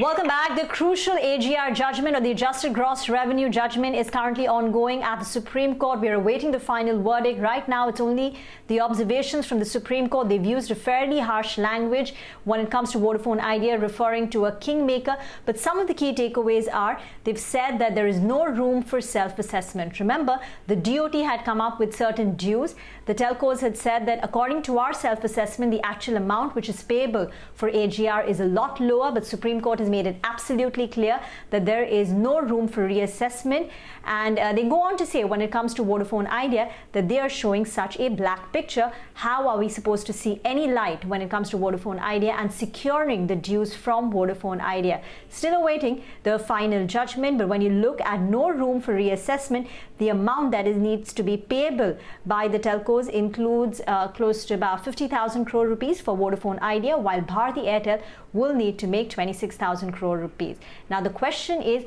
Welcome back. The crucial AGR judgment, or the Adjusted Gross Revenue judgment, is currently ongoing at the Supreme Court. We are awaiting the final verdict. Right now, it's only the observations from the Supreme Court. They've used a fairly harsh language when it comes to Vodafone Idea, referring to a kingmaker. But some of the key takeaways are they've said that there is no room for self-assessment. Remember, the DOT had come up with certain dues. The telcos had said that according to our self-assessment, the actual amount which is payable for AGR is a lot lower, but Supreme Court has made it absolutely clear that there is no room for reassessment. And they go on to say, when it comes to Vodafone Idea, that they are showing such a black picture. How are we supposed to see any light when it comes to Vodafone Idea and securing the dues from Vodafone Idea? Still awaiting the final judgment, but when you look at no room for reassessment, the amount that needs to be payable by the telcos includes close to about 50,000 crore rupees for Vodafone Idea, while Bharti Airtel will need to make 26,000 crore rupees. Now the question is,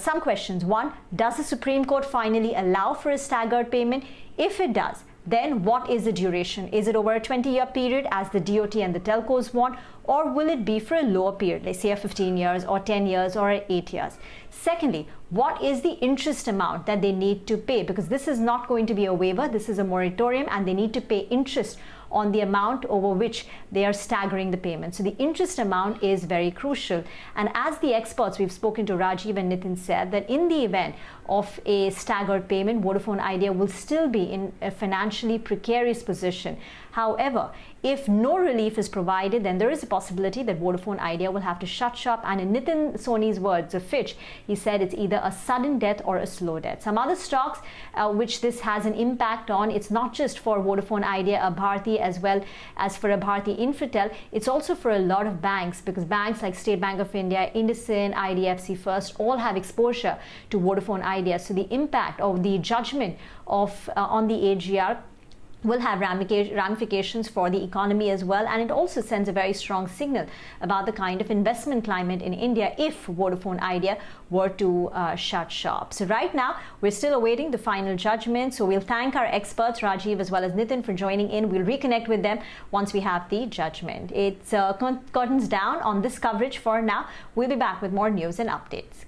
some questions. One, does the Supreme Court finally allow for a staggered payment? If it does, then what is the duration? Is it over a 20-year period as the DOT and the telcos want, or will it be for a lower period, let's say a 15 years or 10 years or 8 years? Secondly, what is the interest amount that they need to pay? Because this is not going to be a waiver, this is a moratorium, and they need to pay interest on the amount over which they are staggering the payment. So the interest amount is very crucial. And as the experts we've spoken to, Rajiv and Nitin, said that in the event of a staggered payment, Vodafone Idea will still be in a financially precarious position. However, if no relief is provided, then there is a possibility that Vodafone Idea will have to shut shop. And in Nitin Sony's words of Fitch, he said it's either a sudden death or a slow death. Some other stocks which this has an impact on, it's not just for Vodafone Idea, Bharti, as well as for Bharti Infratel, it's also for a lot of banks, because banks like State Bank of India, IndusInd, IDFC First all have exposure to Vodafone Idea. So the impact of the judgment of on the AGR will have ramifications for the economy as well, and it also sends a very strong signal about the kind of investment climate in India if Vodafone Idea were to shut shop. So right now, we're still awaiting the final judgment. So we'll thank our experts, Rajiv as well as Nitin, for joining in. We'll reconnect with them once we have the judgment. It's curtains down on this coverage for now. We'll be back with more news and updates.